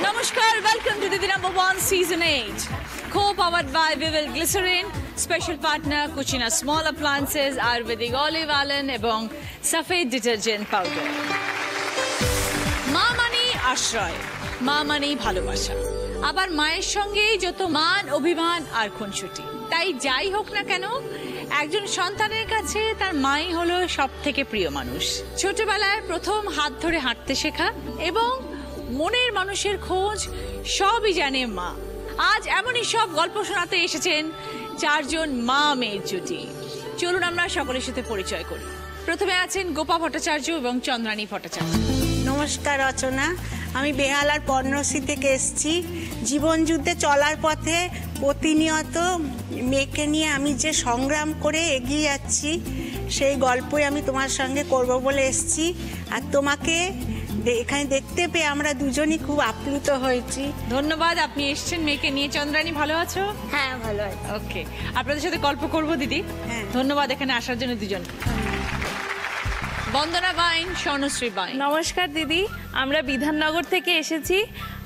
Namaskar, welcome to Didi number 1 season 8. Co-powered by Vival Glycerin, special partner Cucina Small Appliances, Ayurvedic Olive Allen এবং Safed Detergent Powder. মা মানেই আশ্রয়, মা মানেই ভালোবাসা। আবার মায়ের সঙ্গেই যত মান, অভিমান আর খুনসুটি। তাই যাই হোক না কেন, একজন সন্তানের কাছে তার মাই হলো সবথেকে প্রিয় মানুষ। ছোটবেলায় প্রথম হাত ধরে হাঁটতে শেখা এবং মনের মানুষের খোঁজ সবই জানে মা। আজ এমনই সব গল্প শোনাতে এসেছেন চারজন মা মেয়ের জুটি। চলুন আমরা সকলের সাথে পরিচয় করি। প্রথমে আছেন গোপা ভট্টাচার্য এবং চন্দ্রানী ভট্টাচার্য। নমস্কার রচনা, আমি বেহালার পর্ণশ্রী থেকে এসেছি। জীবন যুদ্ধে চলার পথে প্রতিনিয়ত মেয়েকে নিয়ে আমি যে সংগ্রাম করে এগিয়ে যাচ্ছি সেই গল্পই আমি তোমার সঙ্গে করব বলে এসেছি। আর তোমাকে এখানে দেখতে পেয়ে আমরা দুজনই খুব আপ্লুত হয়েছি। ধন্যবাদ, আপনি এসেছেন মেয়েকে নিয়ে। চন্দ্রানী, ভালো আছো? হ্যাঁ, ভালো আছি। ওকে, আপনাদের সাথে গল্প করব দিদি। হ্যাঁ, ধন্যবাদ এখানে আসার জন্য দুজন। বন্দনা বাইন, স্বর্ণশ্রী বাইন। নমস্কার দিদি, আমরা বিধাননগর থেকে এসেছি।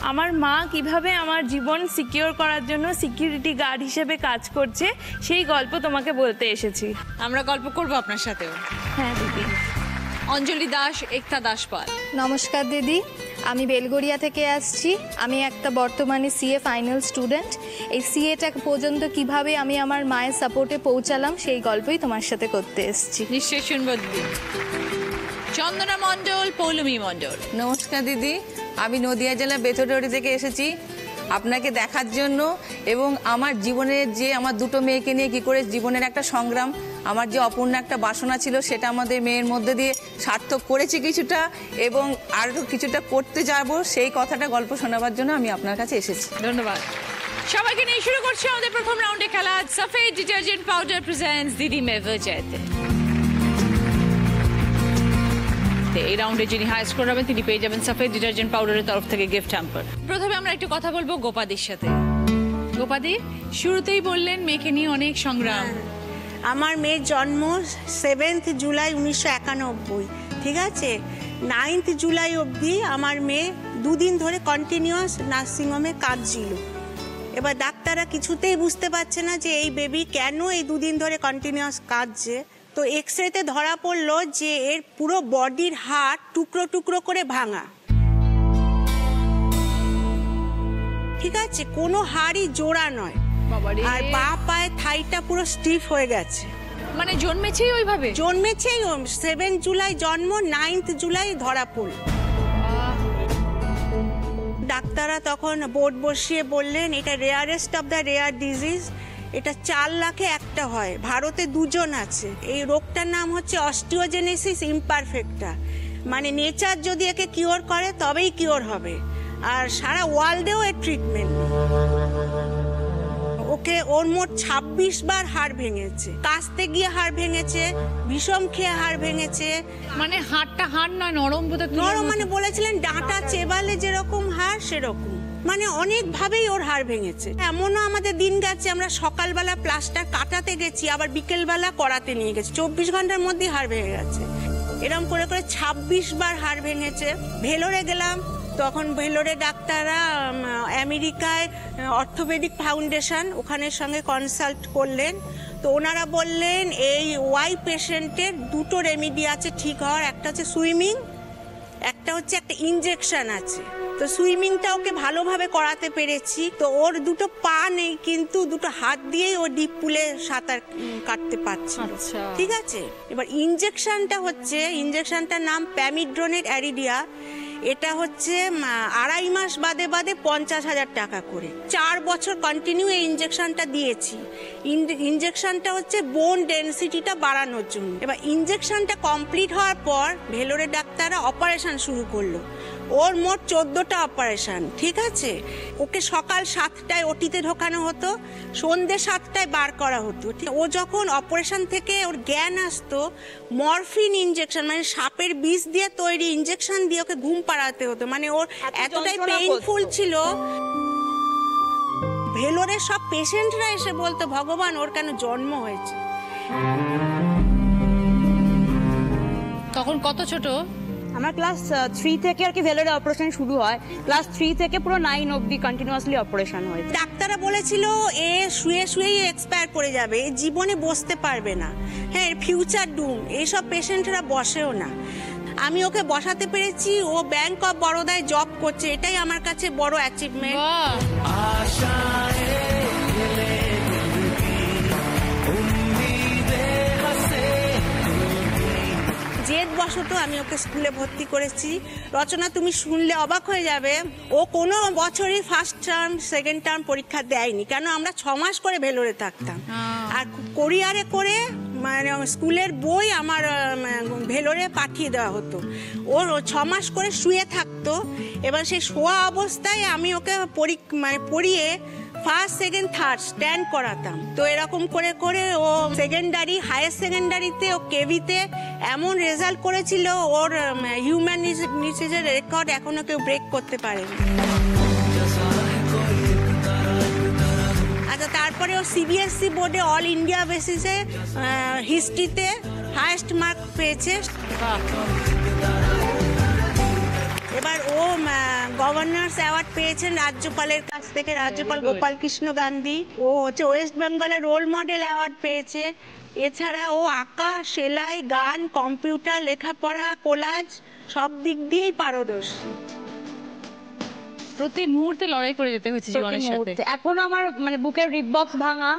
আমার মা কিভাবে আমার জীবন সিকিউর করার জন্য সিকিউরিটি গার্ড হিসেবে কাজ করছে সেই গল্প তোমাকে বলতে এসেছি। আমরা গল্প করব আপনার সাথেও। হ্যাঁ দিদি। অঞ্জলি দাস, একতা দাসপাল। নমস্কার দিদি, আমি বেলগড়িয়া থেকে আসছি। আমি একটা বর্তমানে সিএ ফাইনাল স্টুডেন্ট। এই সিএটা পর্যন্ত কিভাবে আমি আমার মায়ের সাপোর্টে পৌঁছালাম সেই গল্পই তোমার সাথে করতে এসেছি। নিশ্চয়ই শুনবো দিদি। চন্দনা মণ্ডল, পৌলমী মণ্ডল। নমস্কার দিদি, আমি নদিয়া জেলা বেথরডি থেকে এসেছি আপনাকে দেখার জন্য এবং আমার জীবনের যে আমার দুটো মেয়েকে নিয়ে কী করে জীবনের একটা সংগ্রাম, আমার যে অপূর্ণ একটা বাসনা ছিল সেটা আমাদের মেয়ের মধ্যে দিয়ে সার্থক করেছি কিছুটা এবং আরও কিছুটা করতে যাব, সেই কথাটা গল্প শোনাবার জন্য আমি আপনার কাছে এসেছি। ধন্যবাদ। সবাইকে নিয়ে শুরু করছি আমাদের প্রথম রাউন্ডে খেলা। সফেদ ডিটারজেন্ট পাউডার প্রেজেন্টস দিদি মেভে জয়তে। এই রাউন্ডে যিনি হাই স্কোর হবেন তিনি পেয়ে যাবেন সফেদ ডিটারজেন্ট পাউডারের তরফ থেকে গিফট হ্যাম্পার। প্রথমে আমরা একটু কথা বলবো গোপাদির সাথে। গোপাদি, শুরুতেই বললেন মেয়েকে নিয়ে অনেক সংগ্রাম। আমার মেয়ের জন্ম 7 জুলাই 1991, ঠিক আছে? 9 জুলাই অবধি আমার মেয়ে দুদিন ধরে কন্টিনিউয়াস নার্সিংহোমে কাঁদছিল। এবার ডাক্তাররা কিছুতেই বুঝতে পারছে না যে এই বেবি কেন এই দুদিন ধরে কন্টিনিউয়াস কাঁদছে। তো এক্সরেতে ধরা পড়লো যে এর পুরো বডির হাড় টুকরো টুকরো করে ভাঙা, ঠিক আছে? কোনো হাড়ই জোড়া নয়। আর বা পায়ে থাইটা পুরো স্টিফ হয়ে গেছে। মানে জন্মেছেই ওইভাবে? জন্মেছেই 7 জুলাই জন্ম, 9 জুলাই ধরা পড়ল। ডাক্তাররা তখন বোর্ড বসিয়ে বললেন এটা rarest of the rare disease, এটা 4 লাখে একটা হয়, ভারতে 2 জন আছে। এই রোগটার নাম হচ্ছে অস্টিওজেনেসিস ইমপারফেক্টা। মানে নেচার যদি একে কিওর করে তবেই কিওর হবে, আর সারা ওয়ার্ল্ডেও এর ট্রিটমেন্ট। ওকে ওর মোট 26 বার হাড় ভেঙেছে, কাস্তে গিয়ে হাড় ভেঙেছে, বিষম খেয়ে হাড় ভেঙেছে। মানে হাড়টা হাড় নয়, নরম বোধহয়। নরম মানে বলেছিলেন ডাঁটা চেবালে যেরকম হাড় সেরকম, মানে অনেক ভাবেই ওর হাড় ভেঙেছে। এমনও আমাদের দিন গেছে আমরা সকালবেলা প্লাস্টার কাটাতে গেছি, আবার বিকেলবেলা করাতে নিয়ে গেছি, 24 ঘন্টার মধ্যেই হাড় ভেঙে গেছে। এরকম করে করে 26 বার হাড় ভেঙেছে। ভেলোরে গেলাম, তখন ভেলোরে ডাক্তাররা আমেরিকায় অর্থোপেডিক ফাউন্ডেশন ওখানের সঙ্গে কনসাল্ট করলেন। তো ওনারা বললেন এই ওয়াই পেশেন্টের 2টো রেমেডি আছে ঠিক হওয়ার, একটা হচ্ছে সুইমিং, একটা হচ্ছে একটা ইনজেকশন আছে। তো সুইমিংটা ওকে ভালোভাবে করাতে পেরেছি। তো ওর 2টো পা নেই কিন্তু 2টো হাত দিয়েই ও ডিপ পুলে সাঁতার কাটতে পারছে, ঠিক আছে? এবার ইনজেকশনটার নাম প্যামিড্রোনেট অ্যারিডিয়া। এটা হচ্ছে 2.5 মাস বাদে বাদে 50,000 টাকা করে। 4 বছর কন্টিনিউ এই ইনজেকশনটা দিয়েছি। ইনজেকশনটা হচ্ছে বোন ডেনসিটিটা বাড়ানোর জন্য। এবার ইনজেকশনটা কমপ্লিট হওয়ার পর ভেলোরের ডাক্তাররা অপারেশন শুরু করলো। ওর মোট 14টা অপারেশন, ঠিক আছে? ওকে সকাল 7টায় ওটিতে ঢোকানো হতো, সন্ধ্যে 7টায় বার করা হতো। ও যখন অপারেশন থেকে ওর জ্ঞান আসতো, মরফিন ইনজেকশন মানে সাপের বিষ দিয়ে তৈরি ইনজেকশন দিয়ে ওকে ঘুম পাড়াতে হতো। মানে ওর এতটাই পেইনফুল ছিল। ভেলোরের সব পেশেন্টরা এসে বলতো ভগবান ওর কেন জন্ম হয়েছে। তখন কত ছোট? আমার ক্লাস 3 থেকে আর কি ভেলোরে অপারেশন শুরু হয়, ক্লাস 3 থেকে পুরো 9 অবধি কন্টিনিউয়াসলি অপারেশন হয়। ডাক্তাররা বলেছিল এ শুয়ে শুয়েই এক্সপায়ার করে যাবে, এ জীবনে বসতে পারবে না, হ্যাঁ ফিউচার ডুম, এইসব পেশেন্টরা বসেও না। আমি ওকে বসাতে পেরেছি, ও ব্যাংক অফ বরোদায় জব করছে, এটাই আমার কাছে বড় অ্যাচিভমেন্ট। জেদ বশত আমি ওকে স্কুলে ভর্তি করেছি। রচনা, তুমি শুনলে অবাক হয়ে যাবে, ও কোনো বছরই ফার্স্ট টার্ম সেকেন্ড টার্ম পরীক্ষা দেয়নি, কেন আমরা 6 মাস করে ভেলোরে থাকতাম, আর কোরিয়ারে করে মানে স্কুলের বই আমার ভেলোরে পাঠিয়ে দেওয়া হতো। ওর 6 মাস করে শুয়ে থাকতো, এবার সেই শোয়া অবস্থায় আমি ওকে পড়িয়ে ফার্স্ট সেকেন্ড থার্ড স্ট্যান্ড করাতাম। তো এরকম করে করে ও সেকেন্ডারি হায়ার সেকেন্ডারিতে ও কেভিতে এমন রেজাল্ট করেছিল, ওর হিউম্যান নিচের রেকর্ড এখনো কেউ ব্রেক করতে পারেনি। আচ্ছা, তারপরে ও সিবিএসসি বোর্ডে অল ইন্ডিয়া বেসিসে হিস্ট্রিতে হায়েস্ট মার্ক পেয়েছে। এবার ও গভর্নর্স অ্যাওয়ার্ড পেয়েছেন রাজ্যপালের কাছ থেকে, রাজ্যপাল গোপাল কৃষ্ণ গান্ধী। ও হচ্ছে ওয়েস্ট বেঙ্গলের রোল মডেল অ্যাওয়ার্ড পেয়েছে। এছাড়া ও আঁকা, সেলাই, গান, কম্পিউটার, লেখাপড়া, কোলাজ সব দিক দিয়েই পারদর্শী। প্রতি মুহূর্তে লড়াই করে যেতে হচ্ছে জীবনের সাথে। এখন আমার মানে বুকের রিব বক্স ভাঙা,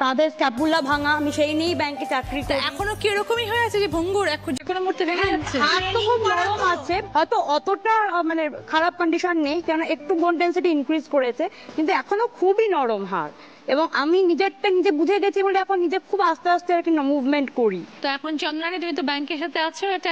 কাঁধের স্ক্যাপুলা ভাঙা, আমি সেই নিয়েই ব্যাংকে চাকরি করি। এখনো কি এরকমই হয়ে আছে যে ভঙ্গুর যে কোনো মুহূর্তে ভেঙে যাচ্ছে? হাত তো খুব নরম আছে, হয়তো অতটা মানে খারাপ কন্ডিশন নেই, কারণ একটু বোন ডেন্সিটি ইনক্রিজ করেছে, কিন্তু এখনো খুবই নরম হাড়। এবং আমি নিজেরটা নিজে বুঝে গেছি বলে এখন নিজে খুব আস্তে আস্তে আর কি মুভমেন্ট করি। তো এখন চন্দ্রানী, তুমি তো ব্যাংকের সাথে আছো, এটা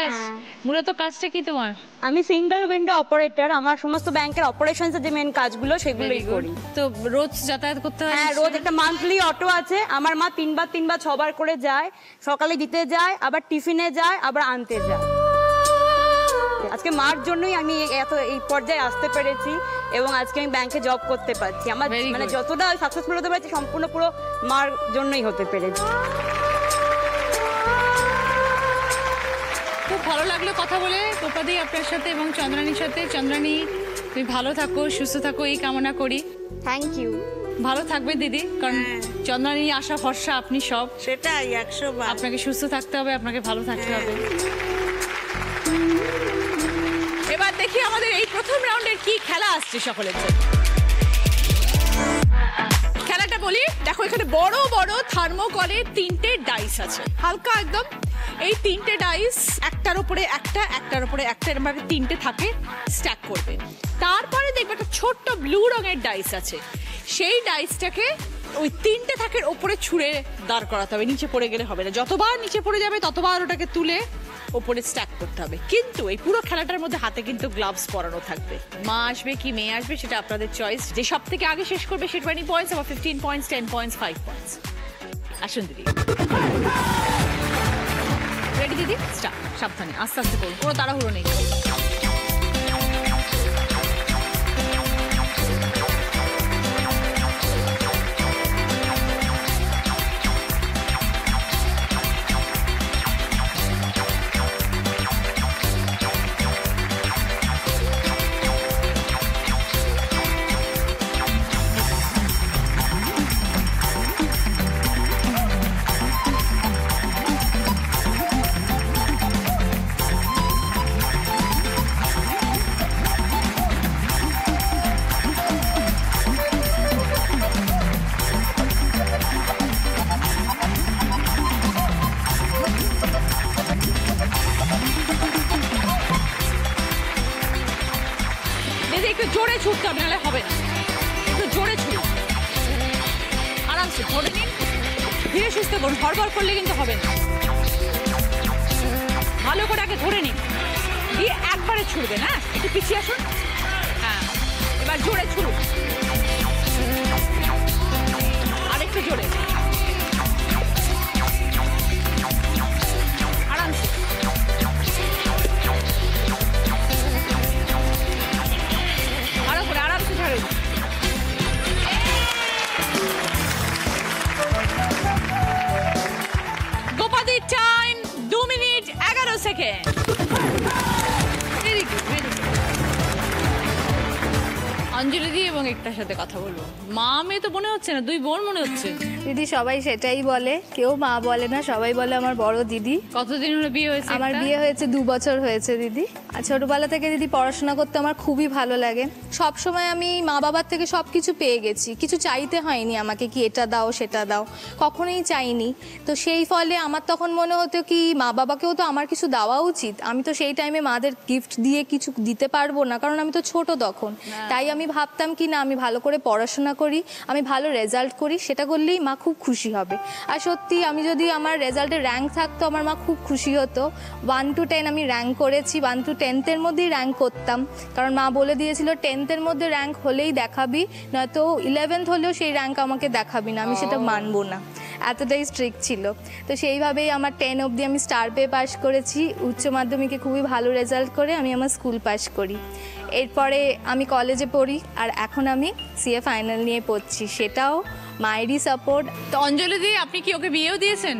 মূলত কাজটা কি তোমার? আমি সিঙ্গেল উইন্ডো অপারেটর, আমার সমস্ত ব্যাংকের অপারেশনস যে মেন কাজগুলো সেগুলোই করি। তো রোজ যাতায়াত করতে হয়? হ্যাঁ, রোজ একটা মান্থলি অটো আছে, আমার মা 3 বার 6 বার করে যায়, সকালে দিতে যায়, আবার টিফিনে যায়, আবার আনতে যায়। আজকে মার জন্যই আমি এই পর্যায়ে আসতে পেরেছি এবং আজকে আমি ব্যাংকে জব করতে পারছি। আমার মানে যতটা সাকসেসফুল হতে পারছি সম্পূর্ণ পুরো মার জন্যই হতে পেরেছি। খুব ভালো লাগলো কথা বলে গোপাদি আপনার সাথে এবং চন্দ্রানীর সাথে। চন্দ্রানী, তুমি ভালো থাকো, সুস্থ থাকো, এই কামনা করি। Thank you. ভালো থাকবে দিদি, কারণ চন্দ্রানী আশা ভরসা আপনি সব। সেটাই 100 বার। আপনাকে সুস্থ থাকতে হবে, আপনাকে ভালো থাকতে হবে। এবার দেখি আমাদের এই প্রথম রাউন্ডের কি খেলা আসছে সকলের জন্য। খেলাটা বলি, দেখো এখানে বড় বড় থার্মোকলের 3টে ডাইস আছে, হালকা একদম। এই 3টে ডাইস একটার উপরে একটা, একটার উপরে একটা, এরকম ভাবে 3টে থাকে, স্ট্যাক করবে। তারপরে দেখবে একটা ছোট্ট ব্লু রঙের ডাইস আছে, সেই ডাইসটাকে ওই 3টে থাকের ওপরে ছুঁড়ে দাঁড় করাতে হবে, নিচে পড়ে গেলে হবে না। যতবার নিচে পড়ে যাবে ততবার ওটাকে তুলে ওপরে স্ট্যাক করতে হবে। কিন্তু এই পুরো খেলাটার মধ্যে হাতে কিন্তু গ্লাভস পরানো থাকবে। মা আসবে কি মেয়ে আসবে সেটা আপনাদের চয়েস। যে সব থেকে আগে শেষ করবে সে 20 পয়েন্টস, আবার 15 পয়েন্টস, 10 পয়েন্টস, 5 পয়েন্টস। আসুন দিদি, রেডি দিদি? স্টার্ট। সাবধানে, আস্তে আস্তে করুন, কোনো তাড়াহুড়ো নেই। জোরে ছুটতে হবে, নাহলে হবে না। একটু জোরে ছুটুন, আরামসে ধরে নিন, ধীরে সুস্থে করুন, ভরভর করলে কিন্তু হবে না। ভালো করে আগে ধরে নিন, দিয়ে একবারে ছুটবেন। হ্যাঁ, একটু পিছিয়ে আসুন। হ্যাঁ, এবার জোরে ছুটুন, আরেকটু জোরে, আরামসে। আরো করে আরামসে ছাড়ুন। গোপাদির time 2 minute 11 second. Very good, very good. Anjali di এবং একটার সাথে কথা বলবো। মা মেয়ে তো মনে হচ্ছে না, দুই বোন মনে হচ্ছে। দিদি সবাই সেটাই বলে, কেউ মা বলে না, সবাই বলে আমার বড় দিদি। কতদিন হলো বিয়ে হয়েছে? আমার বিয়ে হয়েছে 2 বছর হয়েছে দিদি। আর ছোটবেলা থেকে দিদি পড়াশোনা করতে আমার খুবই ভালো লাগে। সব সময় আমি মা বাবার থেকে সব কিছু পেয়ে গেছি, কিছু চাইতে হয়নি আমাকে কি এটা দাও সেটা দাও, কখনোই চাইনি। তো সেই ফলে আমার তখন মনে হতো কি মা বাবাকেও তো আমার কিছু দেওয়া উচিত। আমি তো সেই টাইমে মাদের গিফট দিয়ে কিছু দিতে পারবো না, কারণ আমি তো ছোট তখন। তাই আমি ভাবতাম কি না আমি ভালো করে পড়াশোনা করি, আমি ভালো রেজাল্ট করি, সেটা করলেই মা খুব খুশি হবে। আর সত্যি আমি যদি আমার রেজাল্টে র্যাঙ্ক থাকতো আমার মা খুব খুশি হতো। 1 to 10 আমি র্যাঙ্ক করেছি, 1 to 10th মধ্যেই র্যাঙ্ক করতাম, কারণ মা বলে দিয়েছিল 10th মধ্যে র্যাঙ্ক হলেই দেখাবি, নয়তো 11th হলেও সেই র্যাঙ্ক আমাকে দেখাবি না, আমি সেটা মানবো না, এতটাই স্ট্রিক্ট ছিল। তো সেইভাবেই আমার 10 অবধি আমি স্টার পেয়ে পাশ করেছি। উচ্চ মাধ্যমিকে খুবই ভালো রেজাল্ট করে আমি আমার স্কুল পাশ করি। এরপরে আমি কলেজে পড়ি, আর এখন আমি সিএ ফাইনাল নিয়ে পড়ছি, সেটাও মায়েরই সাপোর্ট। তো অঞ্জলি দি আপনি কি ওকে বিয়েও দিয়েছেন?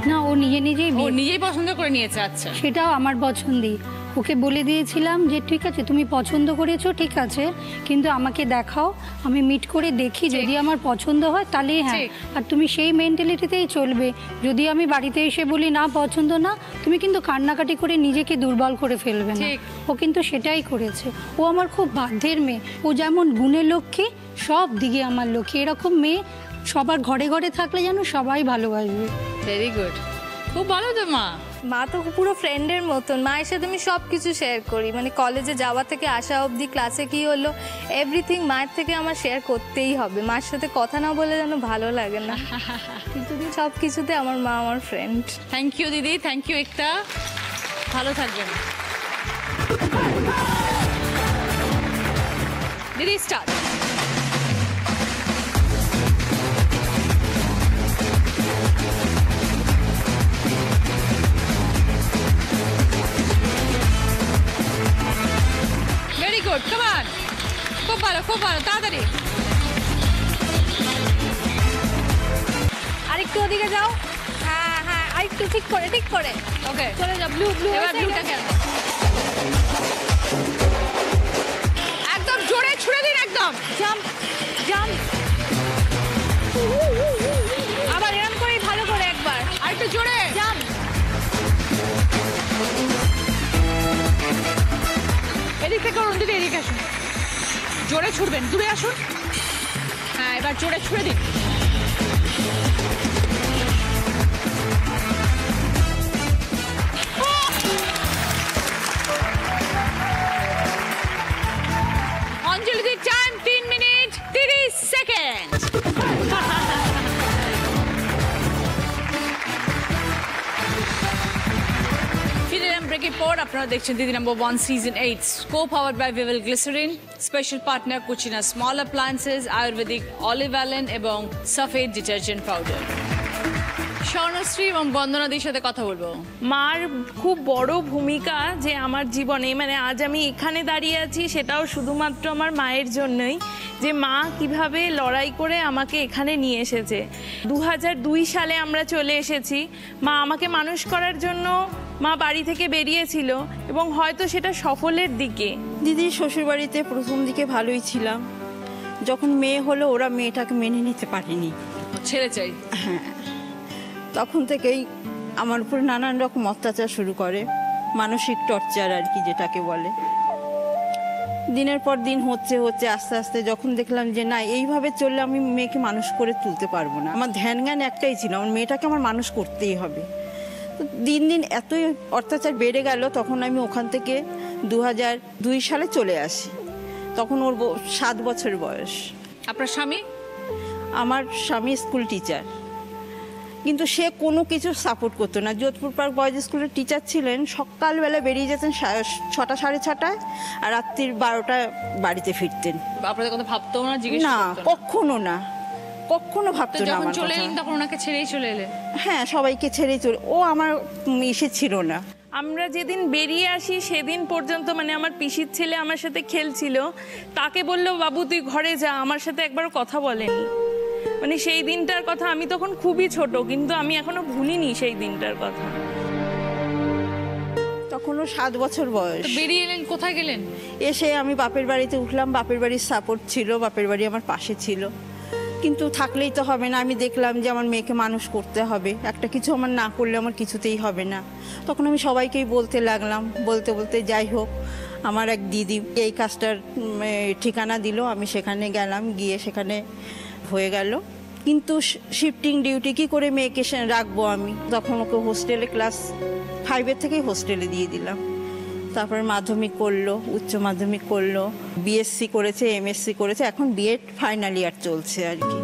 না, ও নিজেই ও নিজেই পছন্দ করে নিয়েছে। আচ্ছা, সেটাও আমার পছন্দই। ওকে বলে দিয়েছিলাম যে ঠিক আছে তুমি পছন্দ করেছো, ঠিক আছে, কিন্তু আমাকে দেখাও, আমি মিট করে দেখি, যদি আমার পছন্দ হয় তাহলে হ্যাঁ। আর তুমি সেই মেন্টালিটিতেই চলবে। যদি আমি বাড়িতে এসে বলি না পছন্দ না, তুমি কিন্তু কান্নাকাটি করে নিজেকে দুর্বল করে ফেলবে না। ও কিন্তু সেটাই করেছে। ও আমার খুব বাধ্যের মেয়ে। ও যেমন গুণের লক্ষ্মী, সব দিকে আমার লক্ষ্মী। এরকম মেয়ে সবার ঘরে ঘরে থাকলে যেন সবাই ভালোবাসবে। ভেরি গুড, খুব ভালো তো মা। মা তো পুরো ফ্রেন্ডের মতন, মায়ের সাথে আমি সব কিছু শেয়ার করি, মানে কলেজে যাওয়া থেকে আসা অবধি, ক্লাসে কি হলো, এভরিথিং মায়ের থেকে আমার শেয়ার করতেই হবে। মার সাথে কথা না বলে যেন ভালো লাগে না, কিন্তু সব কিছুতে আমার মা আমার ফ্রেন্ড। থ্যাংক ইউ দিদি, থ্যাংক ইউ একটা, ভালো থাকবেন দিদি। Start. Very good, come on, খুব ভালো, খুব ভালো, তাড়াতাড়ি আরেকটু ওদিকে যাও, হ্যাঁ হ্যাঁ, আরেকটু ঠিক করে, ঠিক করে, ওকে চলে যাও। ব্লু ব্লু, এবার ব্লুটা কেন, একদম জোরে ছুড়ে দিন, একদম জাম্প জাম্প, আবার এরকম করে ভালো করে একবার, আর একটু জোরে জাম্প। এদিক থেকে করুন দিদি, এদিকে আসুন, জোরে ছুড়বেন, দূরে আসুন, হ্যাঁ এবার জোরে ছুড়ে দিন। অঞ্জলি দি টাইম 3 মিনিট 30 সেকেন্ড। ব্রেকের পর আপনারা দেখছেন দিদি number 1 season 8, co-powered by Vivel glycerin, special partner Kutchina small appliances, Ayurvedic olive oil এবং সাফেদ ডিটারজেন্ট পাউডার। স্বর্ণশ্রী এবং বন্দনাদির সাথে কথা বলবো। মার খুব বড় ভূমিকা যে আমার জীবনে, মানে আজ আমি এখানে দাঁড়িয়ে আছি সেটাও শুধুমাত্র আমার মায়ের জন্যই, যে মা কিভাবে লড়াই করে আমাকে এখানে নিয়ে এসেছে। 2002 সালে আমরা চলে এসেছি। মা আমাকে মানুষ করার জন্য মা বাড়ি থেকে বেরিয়েছিল, এবং হয়তো সেটা সফলের দিকে। দিদির শ্বশুরবাড়িতে প্রথম দিকে ভালোই ছিলাম, যখন মেয়ে হলো ওরা মেয়েটাকে মেনে নিতে পারেনি, ছেড়ে চাই, হ্যাঁ, তখন থেকেই আমার উপর নানান রকম অত্যাচার শুরু করে, মানসিক টর্চার আর কি যেটাকে বলে। দিনের পর দিন হচ্ছে আস্তে আস্তে যখন দেখলাম যে না এইভাবে চললে আমি মেয়েকে মানুষ করে তুলতে পারবো না, আমার ধ্যান জ্ঞান একটাই ছিল, আমার মেয়েটাকে আমার মানুষ করতেই হবে। তো দিন দিন এতই অত্যাচার বেড়ে গেল, তখন আমি ওখান থেকে 2002 সালে চলে আসি। তখন ওর 7 বছর বয়স। আপনার স্বামী? আমার স্বামী স্কুল টিচার, কিন্তু সে কোনো কিছু সাপোর্ট করতো না। যোধপুর পার্ক বয়েজ স্কুলের টিচার ছিলেন, সকালবেলা বেরিয়ে যেতেন 6টা 6:30, আর রাত্রির 12টা বাড়িতে ফিরতেন। আপনাদের কথা ভাবতো না? জিজ্ঞেস না, করতো না? কখনো ভাবতো না যখন আমার চলে কথা। এলেন তখন ওনাকে ছেড়েই চলে এলেন? হ্যাঁ, সবাইকে ছেড়েই চলে, ও আমার ইসে ছিল না। আমরা যেদিন বেরিয়ে আসি সেদিন পর্যন্ত, মানে আমার পিসির ছেলে আমার সাথে খেলছিল, তাকে বললো বাবু তুই ঘরে যা, আমার সাথে একবারও কথা বলেনি। মানে সেই দিনটার কথা, আমি তখন খুবই ছোট, কিন্তু আমি এখনো ভুলিনি সেই দিনটার কথা। তখনও 7 বছর বয়স। তো বেরিয়ে এলেন, কোথায় গেলেন? এসে আমি বাপের বাড়িতে উঠলাম, বাপের বাড়ির সাপোর্ট ছিল, বাপের বাড়ি আমার পাশে ছিল, কিন্তু থাকলেই তো হবে না। আমি দেখলাম যে আমার মেয়েকে মানুষ করতে হবে, একটা কিছু আমার না করলে আমার কিছুতেই হবে না। তখন আমি সবাইকেই বলতে লাগলাম, বলতে বলতে যাই হোক আমার এক দিদি এই কাজটার ঠিকানা দিল, আমি সেখানে গেলাম, গিয়ে সেখানে হয়ে গেল। কিন্তু শিফটিং ডিউটি কি করে মেয়েকে রাখবো আমি, তখন ওকে হোস্টেলে ক্লাস 5 থেকেই হোস্টেলে দিয়ে দিলাম। তারপর মাধ্যমিক করলো, উচ্চ মাধ্যমিক করলো, বিএসসি করেছে, এমএসসি করেছে, এখন বিএড ফাইনাল ইয়ার চলছে আর কি।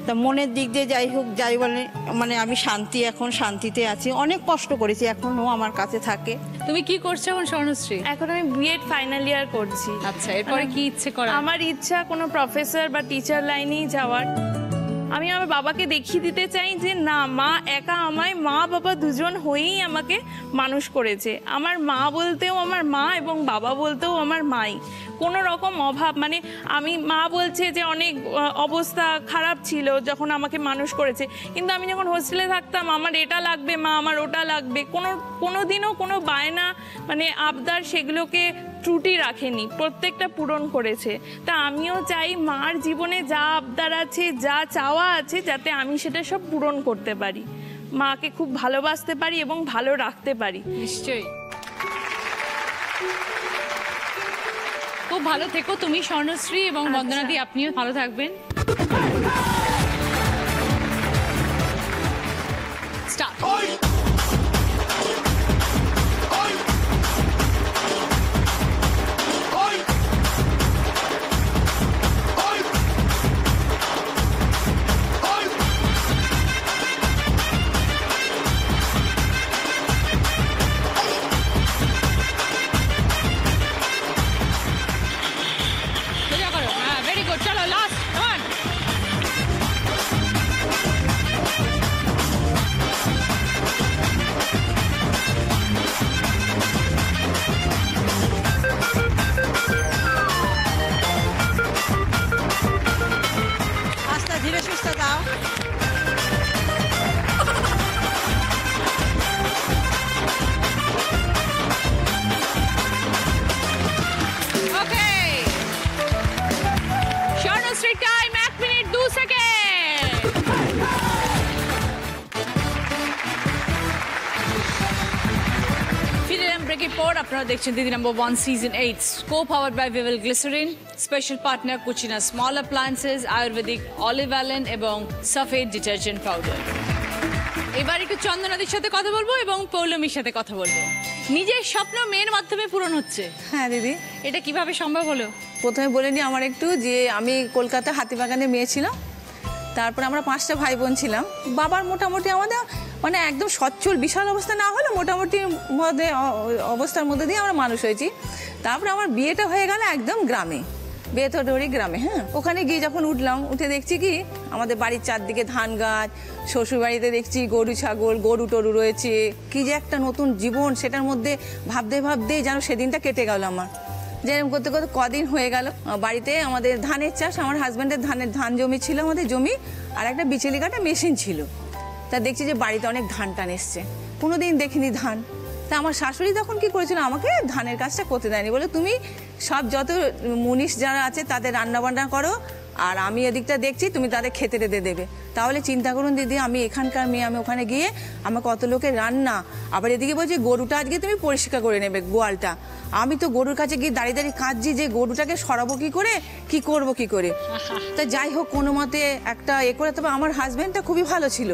তা মনের দিক দিয়ে যাই হোক, যাই বলে মানে আমি এখন শান্তিতে আছি। অনেক কষ্ট করেছি, এখনও আমার কাছে থাকে। তুমি কি করছো এখন স্বর্ণশ্রী? এখন আমি বিএড ফাইনাল ইয়ার করছি। আচ্ছা, এরপরে কি ইচ্ছে করা? আমার ইচ্ছা কোনো প্রফেসর বা টিচার লাইনেই যাওয়ার। আমি আমার বাবাকে দেখিয়ে দিতে চাই যে না, মা একা আমায়, মা বাবা দুজন হয়েই আমাকে মানুষ করেছে। আমার মা বলতেও আমার মা এবং বাবা বলতেও আমার মাই। কোনো রকম অভাব মানে আমি, মা বলছে যে অনেক অবস্থা খারাপ ছিল যখন আমাকে মানুষ করেছে, কিন্তু আমি যখন হোস্টেলে থাকতাম আমার এটা লাগবে মা, আমার ওটা লাগবে, কোনো দিনও কোনো বায়না মানে আবদার সেগুলোকে ত্রুটি রাখেনি, প্রত্যেকটা পূরণ করেছে। তা আমিও চাই মার জীবনে যা আবদার আছে, যা চাওয়া আছে, যাতে আমি সেটা সব পূরণ করতে পারি, মাকে খুব ভালোবাসতে পারি এবং ভালো রাখতে পারি। নিশ্চয়ই। খুব ভালো থেকো তুমি স্বর্ণশ্রী, এবং বন্দনাদি আপনিও ভালো থাকবেন। স্টার্ট। ধীরে সুস্থ দাও। Okay, Swarnashree time 1 minute 2 second. ফিরে এলাম ব্রেকের পর। আপনারা দেখছেন দিদি number 1 season 8, co-powered by Vival Glycerin, special partner Kutchina small appliances, Ayurvedic olive oil এবং সাফেদ ডিটারজেন্ট পাউডার। এবার একটু চন্দনাদির সাথে কথা বলবো এবং পৌলমীর সাথে কথা বলবো। নিজের স্বপ্ন মেয়ের মাধ্যমে পূরণ হচ্ছে। হ্যাঁ দিদি, এটা কিভাবে সম্ভব হলো? প্রথমে বলে নিই আমার একটু, যে আমি কলকাতা হাতিবাগানে মেয়ে ছিলাম। তারপরে আমরা 5টা ভাই বোন ছিলাম। বাবার মোটামুটি আমাদের মানে একদম সচ্ছল বিশাল অবস্থা না হলে মোটামুটি অবস্থার মধ্যে দিয়ে আমরা মানুষ হয়েছি। তারপরে আমার বিয়েটা হয়ে গেল একদম গ্রামে, বেথরডি গ্রামে। হ্যাঁ, ওখানে গিয়ে যখন উঠলাম, উঠে দেখছি কি আমাদের বাড়ির চারদিকে ধান গাছ, শ্বশুর বাড়িতে দেখছি গরু ছাগল, গরু টরু রয়েছে, কি যে একটা নতুন জীবন, সেটার মধ্যে ভাবতে ভাবতেই যেন সেদিনটা কেটে গেল আমার। যেরকম করতে করতে কদিন হয়ে গেল, বাড়িতে আমাদের ধানের চাষ, আমার হাজব্যান্ডের ধান জমি ছিল, আমাদের জমি, আর একটা বিচেলি কাটা মেশিন ছিল। তা দেখছি যে বাড়িতে অনেক ধান টান এসছে, কোনোদিন দেখিনি ধান। তা আমার শাশুড়ি তখন কি করেছিল, আমাকে ধানের কাজটা করতে দেয়নি, বলে তুমি সব যত মুনিশ যারা আছে তাদের রান্নাবান্না করো, আর আমি এদিকটা দেখছি, তুমি তাদের খেতে রেঁধে দেবে। তাহলে চিন্তা করুন দিদি, আমি এখানকার মেয়ে, আমি ওখানে গিয়ে আমাকে কত লোকের রান্না, আবার এদিকে বলছি গরুটা আজকে তুমি পরিষ্কার করে নেবে, গোয়ালটা। আমি তো গরুর কাছে গিয়ে দাঁড়িয়ে দাঁড়িয়ে কাঁদছি যে গরুটাকে সরাবো কি করে, কি করব কি করে। তা যাই হোক কোনো মতে একটা করে, তবে আমার হাজব্যান্ডটা খুবই ভালো ছিল,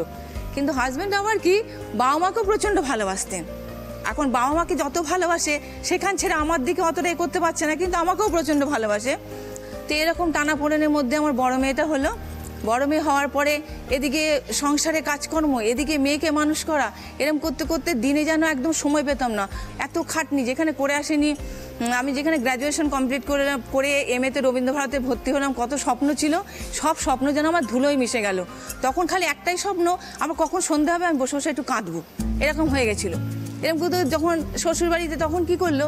কিন্তু হাজব্যান্ড আবার কি বাবা মাকেও প্রচণ্ড ভালোবাসতেন। এখন বাবা মাকে যত ভালোবাসে, সেখান ছেড়ে আমার দিকে অতটা করতে পারছে না, কিন্তু আমাকেও প্রচণ্ড ভালোবাসে। তো এরকম টানাপোড়েনের মধ্যে আমার বড় মেয়েটা হলো। বড় মেয়ে হওয়ার পরে এদিকে সংসারে কাজকর্ম, এদিকে মেয়েকে মানুষ করা, এরকম করতে করতে দিনে যেন একদম সময় পেতাম না। এত খাটনি, যেখানে করে আসেনি আমি, যেখানে গ্র্যাজুয়েশন কমপ্লিট করে এমএতে রবীন্দ্রভারতে ভর্তি হলাম, কত স্বপ্ন ছিল, সব স্বপ্ন যেন আমার ধুলোয় মিশে গেল। তখন খালি একটাই স্বপ্ন, আমার কখন সন্ধ্যা হবে আমি বসে বসে একটু কাঁদবো, এরকম হয়ে গেছিলো। এরকম করতে যখন শ্বশুরবাড়িতে তখন কি করলো,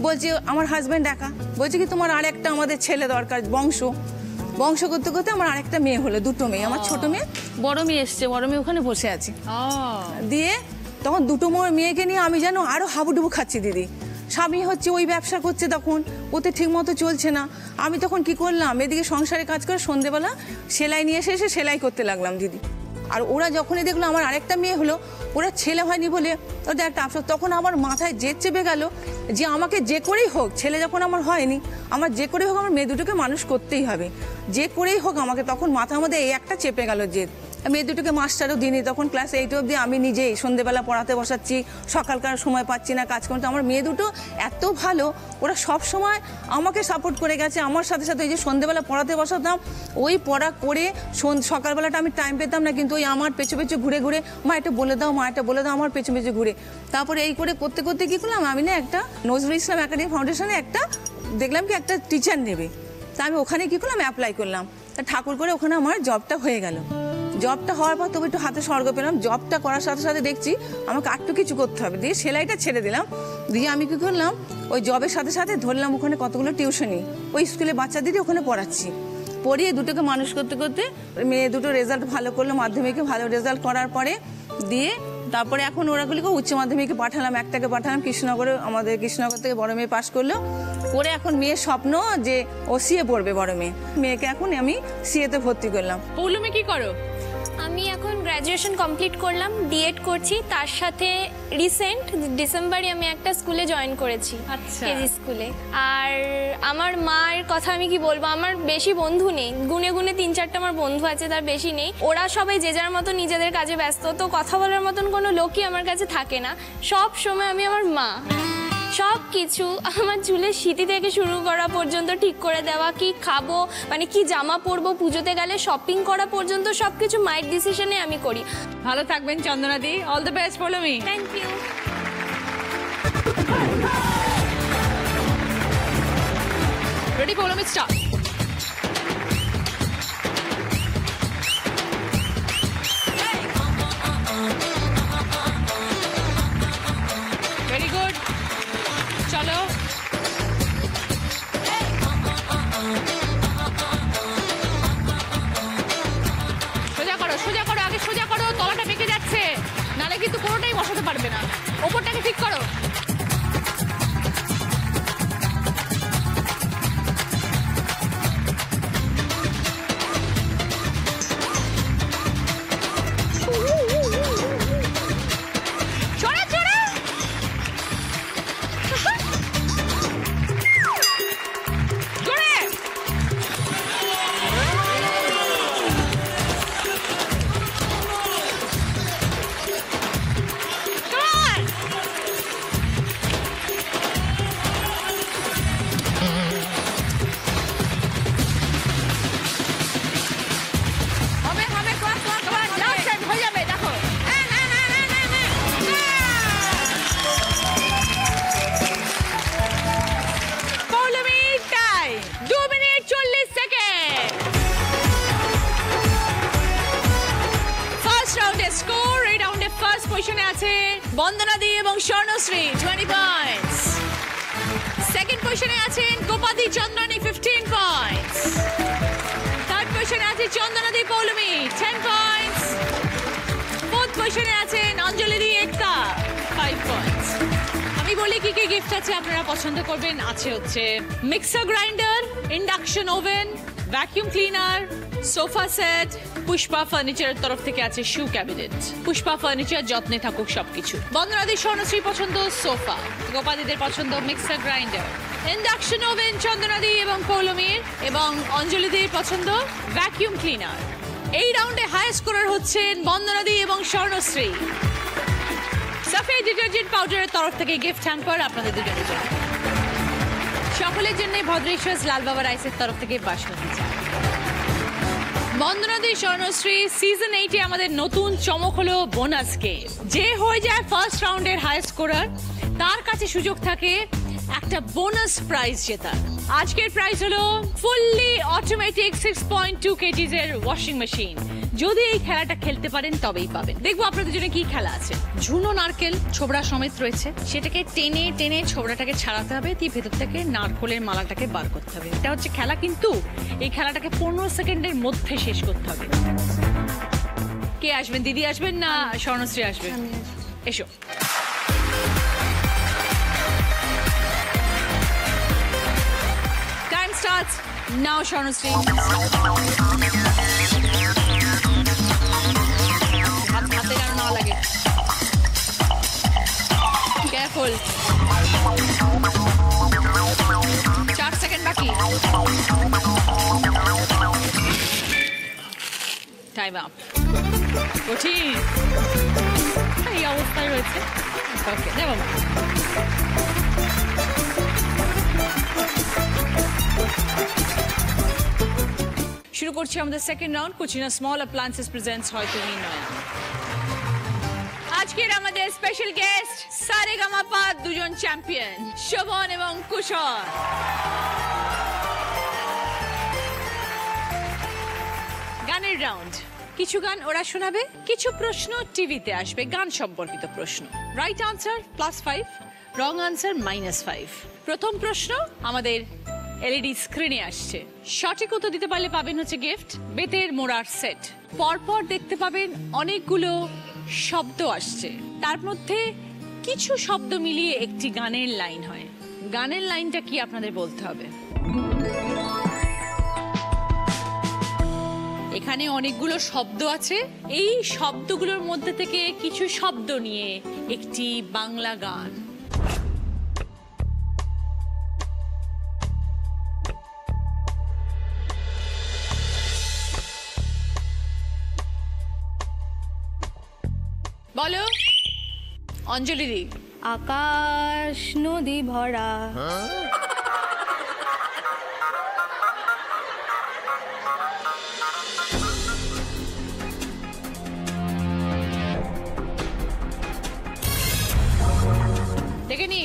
বলছে আমার হাজব্যান্ড একা, বলছে কি তোমার আরেকটা আমাদের ছেলে দরকার, বংশ করতে করতে আমার আরেকটা মেয়ে হলো, দুটো মেয়ে, আমার ছোট মেয়ে, বড় মেয়ে এসছে, বড় মেয়ে ওখানে বসে আছে। দিয়ে তখন দুটো মেয়েকে নিয়ে আমি যেন আরও হাবুডুবু খাচ্ছি দিদি। স্বামী হচ্ছে ওই ব্যবসা করছে, তখন ওতে ঠিক মতো চলছে না। আমি তখন কি করলাম, এদিকে সংসারে কাজ করে সন্ধেবেলা সেলাই নিয়ে এসে সেলাই করতে লাগলাম দিদি। আর ওরা যখনই দেখলো আমার আরেকটা মেয়ে হলো, ওরা ছেলে হয়নি বলে ওদের একটা আফসোস, তখন আমার মাথায় জেদ চেপে গেল যে আমাকে যে করেই হোক, ছেলে যখন আমার হয়নি, আমার যে করেই হোক আমার মেয়ে দুটোকে মানুষ করতেই হবে, যে করেই হোক আমাকে। তখন মাথার মধ্যে এই একটা চেপে গেল জেদ। মেয়ে দুটোকে মাস্টারও দিইনি, তখন ক্লাস 8 অবধি আমি নিজেই সন্ধেবেলা পড়াতে বসাচ্ছি, সকালকার সময় পাচ্ছি না কাজ করতে। আমার মেয়ে দুটো এত ভালো, ওরা সব সময় আমাকে সাপোর্ট করে গেছে। আমার সাথে সাথে ওই যে সন্ধেবেলা পড়াতে বসাতাম, ওই পড়া করে সকালবেলাটা আমি টাইম পেতাম না, কিন্তু ওই আমার পেছু পেছু ঘুরে ঘুরে মা এটা বলে দাও, মা এটা বলে দাও, আমার পেছু পেছু ঘুরে। তারপরে এই করে করতে করতে কী করলাম, আমি না একটা নজরুল ইসলাম একাডেমি ফাউন্ডেশনে একটা দেখলাম কি একটা টিচার নেবে, তা আমি ওখানে কী করলাম, অ্যাপ্লাই করলাম। তা ঠাকুর করে ওখানে আমার জবটা হয়ে গেল। জবটা হওয়ার পর তবু একটু হাতে স্বর্গ পেলাম। জবটা করার সাথে সাথে দেখছি আমাকে আরটু কিছু করতে হবে, দিয়ে সেলাইটা ছেড়ে দিলাম। দিয়ে আমি কী করলাম, ওই জবের সাথে সাথে ধরলাম ওখানে কতগুলো টিউশনি, ওই স্কুলে বাচ্চাদেরই ওখানে পড়াচ্ছি। পড়িয়ে দুটোকে মানুষ করতে করতে মেয়ে দুটো রেজাল্ট ভালো করলো, মাধ্যমিকে ভালো রেজাল্ট করার পরে দিয়ে তারপরে এখন ওরাগুলিকে উচ্চ মাধ্যমিকে পাঠালাম। একটাকে পাঠালাম কৃষ্ণনগরে, আমাদের কৃষ্ণনগর থেকে বড় মেয়ে পাশ করলো, করে এখন মেয়ের স্বপ্ন যে ও সিএ পড়বে বড় মেয়ে। মেয়েকে এখন আমি সিএতে ভর্তি করলাম। পৌলমি কি করো? আমি এখন গ্র্যাজুয়েশন কমপ্লিট করলাম, ডিএড করছি, তার সাথে রিসেন্ট ডিসেম্বরে আমি একটা স্কুলে জয়েন করেছি, কেজি স্কুলে। আর আমার মায়ের কথা আমি কি বলবো, আমার বেশি বন্ধু নেই, গুনে গুনে 3-4টা আমার বন্ধু আছে, তার বেশি নেই। ওরা সবাই যে যার মতো নিজেদের কাজে ব্যস্ত, তো কথা বলার মতন কোনো লোকই আমার কাছে থাকে না। সব সময় আমি আমার মা, সব কিছু আমার চুলের সিঁথি থেকে শুরু করা পর্যন্ত ঠিক করে দেওয়া, কি খাবো মানে কি জামা পরবো, পুজোতে গেলে শপিং করা পর্যন্ত সব কিছু মায়ের ডিসিশনে আমি করি। ভালো থাকবেন চন্দনাদি, all the best Poulami. Thank you. Ready Poulami, start. Very good, চলো। সোজা করো, সোজা করো, আগে সোজা করো, তলাটা বেঁকে যাচ্ছে, নালে কিন্তু কোনোটাই বসাতে পারবে না। ওপরটাকে ঠিক করো। বন্দনাদি এবং স্বর্ণশ্রী 20 পয়েন্টস। সেকেন্ড পজিশনে আছেন গোপাদি চন্দ্রানী 15 পয়েন্টস। থার্ড পজিশনে আছে চন্দনাদি পৌলমি 10 পয়েন্টস। ফোর্থ পজিশনে আছেন অঞ্জলিদি একতা 5 পয়েন্টস। আমি বলি কি কি গিফট আছে আপনারা পছন্দ করবেন। আছে হচ্ছে mixer grinder, induction oven, vacuum cleaner, sofa set, Pushpa ফার্নিচারের তরফ থেকে আছে শু ক্যাবিনেট। পুষ্পা ফার্নিচার, যত্নে থাকুক সবকিছু। বন্দনাদির স্বর্ণশ্রী পছন্দ সোফা, গোপাদিদের পছন্দ মিক্সার গ্রাইন্ডার, ইন্ডাকশন ওভেন চন্দনাদি এবং পৌলমীর, এবং অঞ্জলিদের পছন্দ ভ্যাকুয়াম ক্লিনার। এই রাউন্ডে হাই স্কোরার হচ্ছেন বন্দনাদি এবং স্বর্ণশ্রী। সাফেদ ডিটারজেন্ট পাউডারের তরফ থেকে গিফট হ্যাম্পার আপনাদের দুজনের জন্য। সকলের জন্য ভদ্রেশ্বর লাল বাবা রাইসের তরফ থেকে বাসমতি চাল। বন্দনাদি স্বর্ণশ্রী সিজন 8-এ আমাদের নতুন চমক হলো বোনাস গেম। যে হয়ে যায় ফার্স্ট রাউন্ডের হাই স্কোরার, তার কাছে সুযোগ থাকে একটা বোনাস প্রাইজ জেতার। আজকের প্রাইজ হলো ফুললি অটোমেটিক 6.2 kgs এর ওয়াশিং মেশিন। যদি এই খেলাটা খেলতে পারেন তবেই পাবেন। দেখবো আপনাদের জন্য কি খেলা আছে। ঝুনো নারকেল ছোবড়া সমেত রয়েছে, সেটাকে টেনে টেনে ছোবড়াটাকে ছাড়াতে হবে, দিয়ে ভেতর থেকে নারকেলের মালাটাকে বার করতে হবে। এটা হচ্ছে খেলা, কিন্তু এই খেলাটাকে 15 সেকেন্ডের মধ্যে শেষ করতে হবে। কে আসবেন, দিদি আসবেন না স্বর্ণশ্রী আসবেন? এসো। Time starts now Swarnashree. হাতে যেন না লাগে, কেয়ারফুল। 4 সেকেন্ড বাকি। Time up. কঠিন এই অবস্থায় রয়েছে। Okay, never mind. শুরু করছি আমাদের second round. Kutchina small appliances presents হয় তুমি নয়। আজকের আমাদের স্পেশাল গেস্ট সারেগামাপা দুজন চ্যাম্পিয়ন শোভন এবং কুশল। গানের রাউন্ড। কিছু গান ওরা শোনাবে, কিছু প্রশ্ন টিভিতে আসবে, গান সম্পর্কিত প্রশ্ন। Right answer +5, wrong answer -5। প্রথম প্রশ্ন আমাদের এলইডি স্ক্রিনে আসছে। সঠিক উত্তর দিতে পারলে পাবেন হচ্ছে গিফট, বেতের মোড়ার সেট। পরপর দেখতে পাবেন অনেকগুলো শব্দ আসছে, তার মধ্যে কিছু শব্দ মিলিয়ে একটি গানের লাইন হয়। গানের লাইনটা কি আপনাদের বলতে হবে। এখানে অনেকগুলো শব্দ আছে, এই শব্দগুলোর মধ্যে থেকে কিছু শব্দ নিয়ে একটি বাংলা গান। বলো অঞ্জলি দি। আকাশ নদী ভরা, দেখে নি।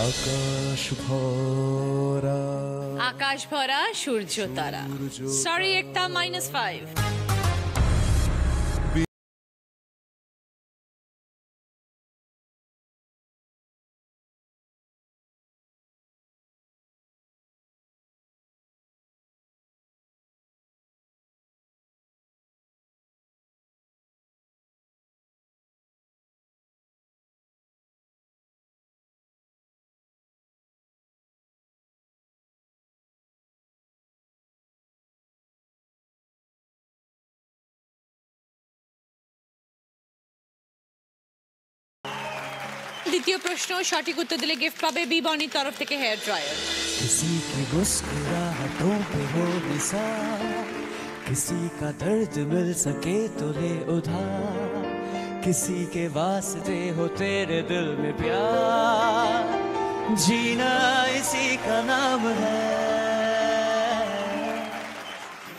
আকাশ ভরা, আকাশ ভরা সূর্য তারা। সরি, একটা -5। দ্বিতীয় প্রশ্ন, সঠিক উত্তর দিলে গিফট পাবে বি বনির তরফ থেকে হেয়ার ড্রায়ার। किसी की मुस्कुराहटों पे हो निसार, किसी का दर्द मिल सके तो ले उधार, किसी के वास्ते हो तेरे दिल में प्यार, जीना इसी का नाम है।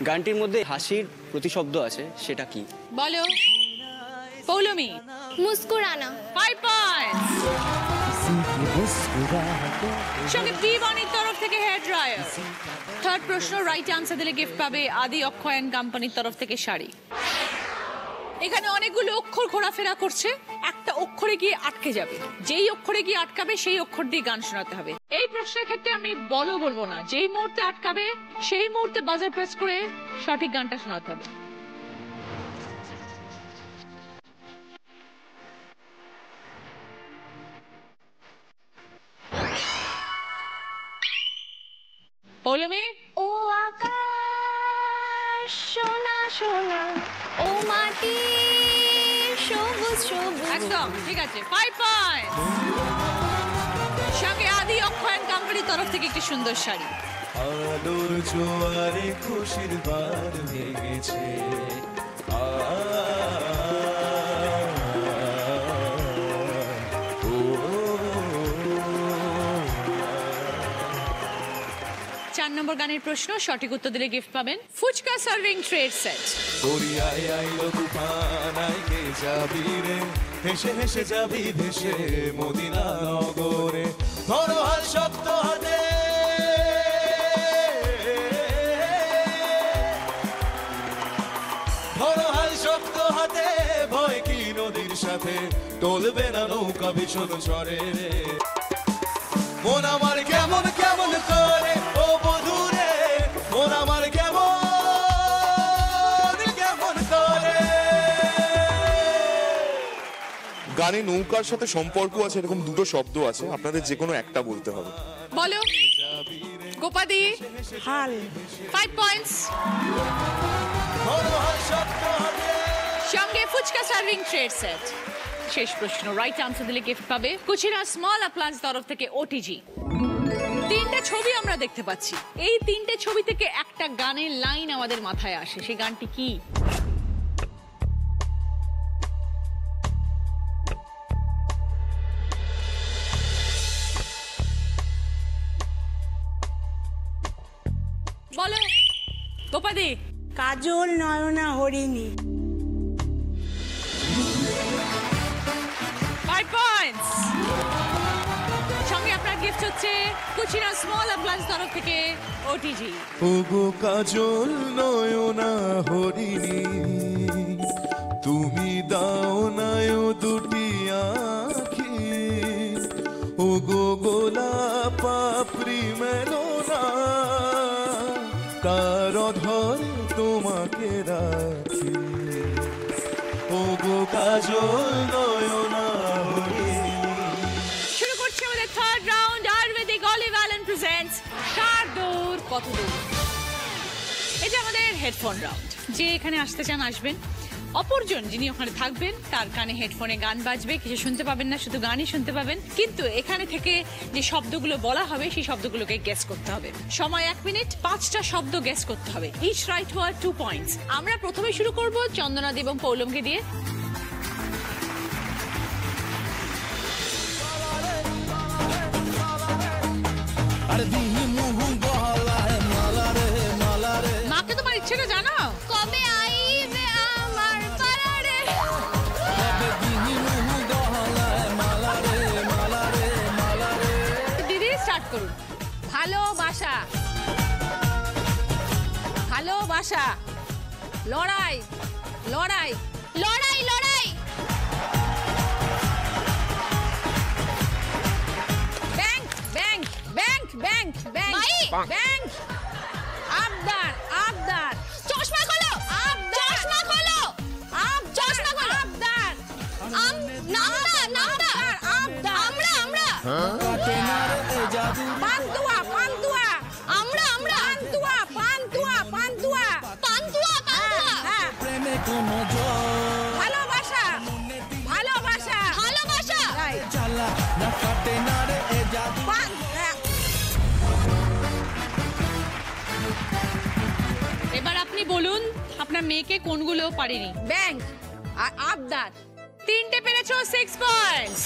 গানটির মধ্যে হাসির প্রতিশব্দ আছে, সেটা কি? বলো পৌলমি। মুস্কুরানা। 5 পয়েন্টস। किसी की मुस्कुराहटों সঙ্গে বি বনির তরফ থেকে হেয়ার ড্রায়ার। থার্ড প্রশ্ন, রাইট আনসার দিলে গিফট পাবে আদি অক্ষয় অ্যান্ড কোম্পানির তরফ থেকে শাড়ি। এখানে অনেকগুলো অক্ষর ঘোরাফেরা করছে, একটা অক্ষরে গিয়ে আটকে যাবে, যেই অক্ষরে গিয়ে আটকাবে সেই অক্ষর দিয়ে গান শোনাতে হবে। এই প্রশ্নের ক্ষেত্রে আমি বলবো না, যেই মুহূর্তে আটকাবে সেই মুহূর্তে বাজার প্রেস করে সঠিক গানটা শোনাতে হবে। পৌলমি। ও আকাশ সোনা সোনা, ও মাটি সবুজ সবুজ। একদম ঠিক আছে, 5 পয়েন্টস। সঙ্গে আদি অক্ষয় অ্যান্ড কোম্পানির তরফ থেকে একটি সুন্দর শাড়ি। আলোর জোয়ারে খুশির বার ভেঙেছে, চার নম্বর গানের প্রশ্ন, সঠিক উত্তর দিলে গিফট পাবেন ফুচকা সার্ভিং ট্রেড সেট। দরিয়ায় আইলো তুফান, আইকে যাবি রে, হেসে হেসে যাবি ভেসে মদিনা নগরে, ধরো হাল শক্ত হাতে, ধরো হাল শক্ত হাতে, ভয় কি নদীর সাথে, টলবে না নৌকা ভীষণ ঝড়ে রে, মন আমার কেমন কেমন করে ও বধুরে, মন আমার কেমন কেমন করে। গানে নৌকার সাথে সম্পর্ক আছে এরকম দুটো শব্দ আছে, আপনাদের যে কোনো একটা বলতে হবে। বলো গোপাদি। হাল। 5 পয়েন্টস। সঙ্গে ফুচকা সার্ভিং ট্রেড সেট। শেষ প্রশ্ন, রাইট আনসার দিলে গিফট পাবে কুচিনা স্মল অ্যাপ্লায়েন্স তরফ থেকে ওটিজি। তিনটে ছবি আমরা দেখতে পাচ্ছি, এই তিনটে ছবি থেকে একটা গানের লাইন আমাদের মাথায় আসে, সেই গানটি কি? বলো গোপাদি। কাজল নয়না হরিণী। 5 পয়েন্টস। সঙ্গে আপনার গিফট হচ্ছে কুচিনা স্মল অ্যাপ্লায়েন্স তরফ থেকে ওটিজি। ওগো কাজল নয়না হরিণী, তুমি দাও নায় দুটি আঁখি, ওগো গোলাপ পাপড়ি মেলোনা, তার ধরে তোমাকে রাখি, ওগো কাজল নয়না হরিণী। শুরু করছি আমাদের থার্ড রাউন্ড, আয়ুর্বেদিক অলিভ অ্যালেন প্রেজেন্টস কার দৌড় কত দূর। এটা আমাদের হেডফোন রাউন্ড। যে এখানে আসতে চান আসবেন, অপরজন যিনি ওখানে থাকবেন তার কানে হেডফোনে গান বাজবে, কিছু শুনতে পাবেন না, শুধু গানই শুনতে পাবেন। কিন্তু এখানে থেকে যে শব্দগুলো বলা হবে সেই শব্দগুলোকে গেস করতে হবে। সময় 1 মিনিট, 5টা শব্দ গেস করতে হবে। Each right word 2 points. আমরা প্রথমে শুরু করব চন্দনাদি এবং পৌলমকে দিয়ে। মাকে তোমার ইচ্ছেটা জানো? কবে আইবে আমার পাড়ারে? দিদি স্টার্ট করুন। ভালোবাসা, ভালোবাসা, লড়াই, লড়াই, লড়াই লড়াই, bank, bank, bank, bank, bank, bank, আবদার, আবদার, চশমা খোলো, চশমা খোলো, চশমা খোলো, আবদার, নামটা নামটা, আবদার, আমরা পান্তুয়া, পান্তুয়া, আমরা পান্তুয়া, পান্তুয়া, পান্তুয়া, পান্তুয়া, হ্যাঁ, ভালোবাসা, ভালোবাসা, ভালোবাসা, এবার আপনি বলুন আপনার মেয়েকে কোনগুলো পারেনি। ব্যাংক আর আবদার। 3টে পেরেছো, 6 পয়েন্টস।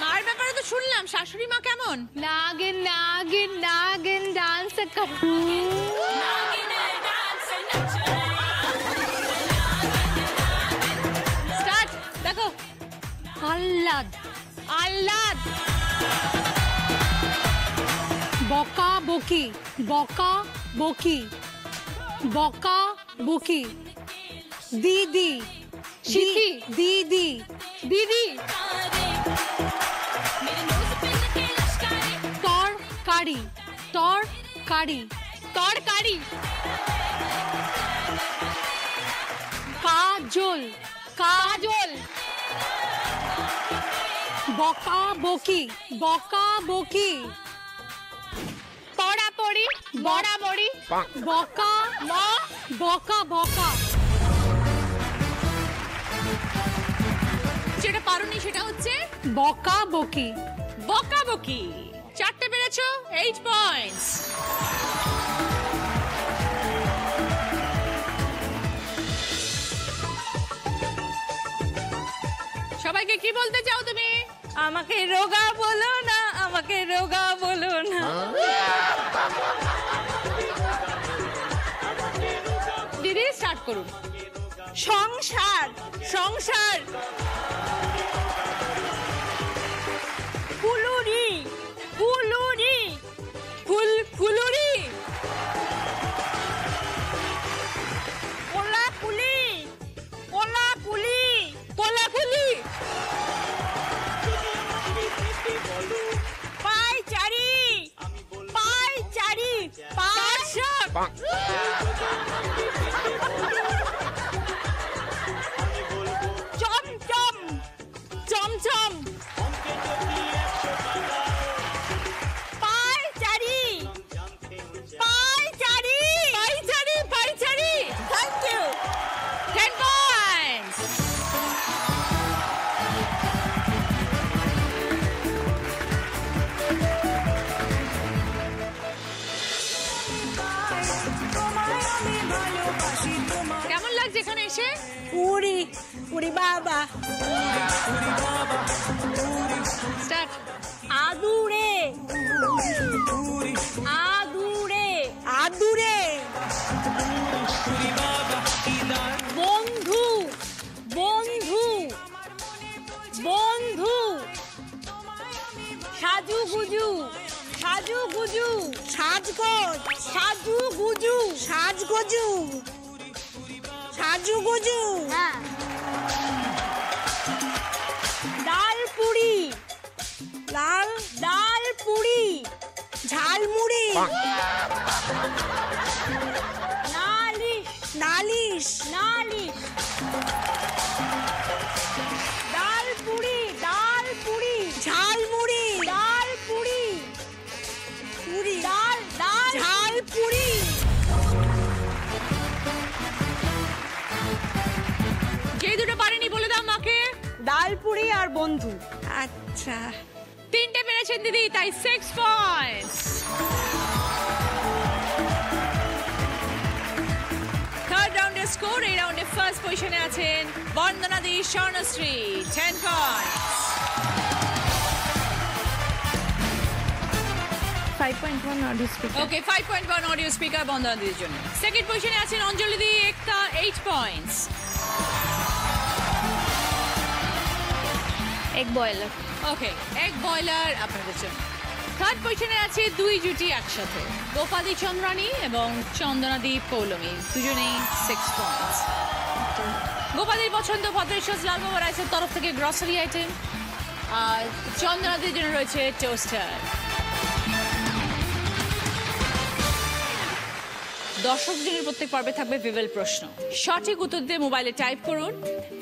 মার ব্যাপারে তো শুনলাম, শাশুড়ি মা কেমন? নাগিন নাগিন নাগিন ডান্স কর। স্টার্ট, দেখো। আহ্লাদ। আহ্লাদ। বকা বকি। বকা বকি। বকা বকি। দিদি। শিখি। দিদি। দিদি। তরকারি। তরকারি। তরকারি। কাজল। কাজল। বকা বকি। বকা বকি। পড়াপড়ি। বড়াবড়ি। বকা বকা বকা। যেটা পারোনি সেটা হচ্ছে বকা বকি। বকাবকি। 4টে পেরেছো, 8 পয়েন্টস। সবাইকে কি বলতে চাও তুমি? আমাকে রোগা বলো না, আমাকে রোগা বলো না। দিদি স্টার্ট করুন। সংসার। সংসার। ফুলুরি। ফুলুরি। ফুলুরি। কোলাকুলি। কোলাকুলি। কোলাকুলি। চমচম চমচম পায়চারি পায়চারি পায়চারি পায়চারি থ্যাংক ইউ 10 পয়েন্টস কেমন লাগছে এখানে এসে? পুরি পুরি বাবা স্টার্ট। আদুরে আদুরে আদুরে বন্ধু বন্ধু বন্ধু সাজুগুজু সাজুগুজু সাজগোজ সাজুগুজু সাজগোজু সাজুগুজু হ্যাঁ ডাল পুরি লাল ডাল পুরি ঝালমুড়ি নালিশ নালিশ নালিশ ডাল পুরি ঝালমুড়ি ডাল পুরি পুরি ডাল ডাল ঝালপুরি যে দুটো পারেনি বলে দাও মাকে। ডাল পুরি আর বন্ধু। আচ্ছা তিনটে পেরেছেন দিদি, তাই 6 পয়েন্টস। থার্ড রাউন্ডের স্কোর, এই রাউন্ডে ফার্স্ট পজিশনে আছেন Bandana di Swarnashree 10 points. 5.1 audio speaker. Okay 5.1 audio speaker Bandana দিদির জন্য। সেকেন্ড পজিশনে আছেন Anjali di Ekta 8 points. Egg boiler. Okay egg boiler আপনাদের জন্য। থার্ড পজিশনে আছে দুই জুটি একসাথে, গোপাদি চন্দ্রানী এবং চন্দনাদি পৌলমী, দুজনেই 6 পয়েন্টস। গোপাদির পছন্দ ভদ্রেশ্বর লালবাবা রাইসের তরফ থেকে গ্রসারি আইটেম, আর চন্দনাদির জন্য রয়েছে টোস্টার। দর্শকদের প্রত্যেক পর্বে থাকবে ভিভেল প্রশ্ন, সঠিক উত্তর দিয়ে মোবাইলে টাইপ করুন,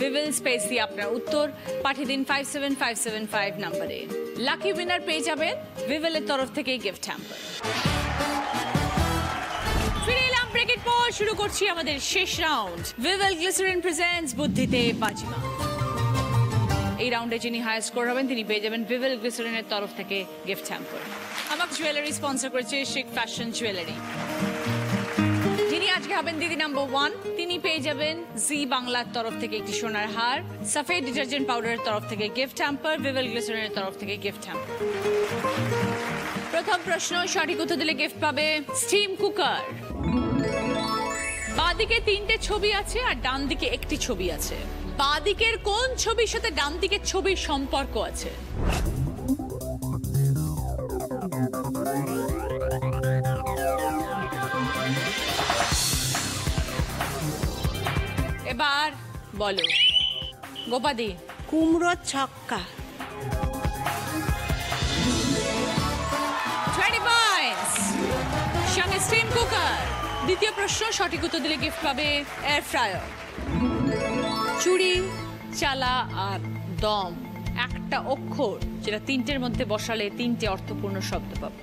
ভিভেল স্পেস দিয়ে আপনার উত্তর পাঠিয়ে দিন 57575 নম্বরে। লাকি উইনার পেয়ে যাবেন ভিভেলের তরফ থেকে গিফট হ্যাম্পার। ফিরে এলাম ব্রেকের পর, শুরু করছি আমাদের শেষ রাউন্ড, ভিভেল গ্লিসারিন প্রেজেন্টস বুদ্ধিতে বাজিমা। এই রাউন্ডে যিনি হাই স্কোর হবেন তিনি পেয়ে যাবেন ভিভেল গ্লিসারিনের তরফ থেকে গিফট হ্যাম্পার। আমাকে জুয়েলারি স্পন্সর করেছে শিক ফ্যাশন জুয়েলারি। যিনি আজকে হবেন দিদি নাম্বার 1, তিনি পেয়ে যাবেন জি বাংলার তরফ থেকে একটি সোনার হার, সাফেদ ডিটারজেন্ট পাউডারের তরফ থেকে গিফট হ্যাম্পার, ভিভেল গ্লিসারিনের তরফ থেকে গিফট হ্যাম্পার। প্রথম প্রশ্ন, সঠিক উত্তর দিলে গিফট পাবে স্টিম কুকার। বাঁদিকে 3টে ছবি আছে আর ডান দিকে একটি ছবি আছে, বাঁদিকের কোন ছবির সাথে ডান দিকের ছবির সম্পর্ক আছে? এবার বলো গোপাদি। কুমড়ো ছক্কা। 20 পয়েন্টস, সঙ্গে স্টিম কুকার। দ্বিতীয় প্রশ্ন, সঠিক উত্তর দিলে গিফট পাবে এয়ার ফ্রায়ার। চুড়ি, চালা আর দম একটা অক্ষর যেটা 3টের মধ্যে বসালে 3টে অর্থপূর্ণ শব্দ পাবে।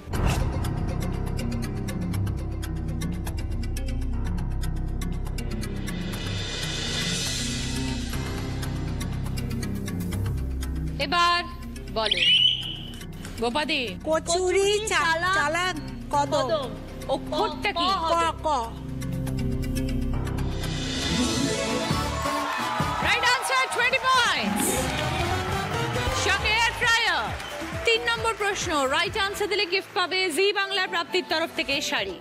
এবার বলো গোপাদি। কচুরি চালা কদম। অক্ষরটা কি? ক। রাইট আনসার, 20 পয়েন্টস, সঙ্গে এয়ার ফ্রায়ার। 3 নম্বর প্রশ্ন, রাইট আনসার দিলে গিফট পাবে জি বাংলার প্রাপ্তির তরফ থেকে শাড়ি।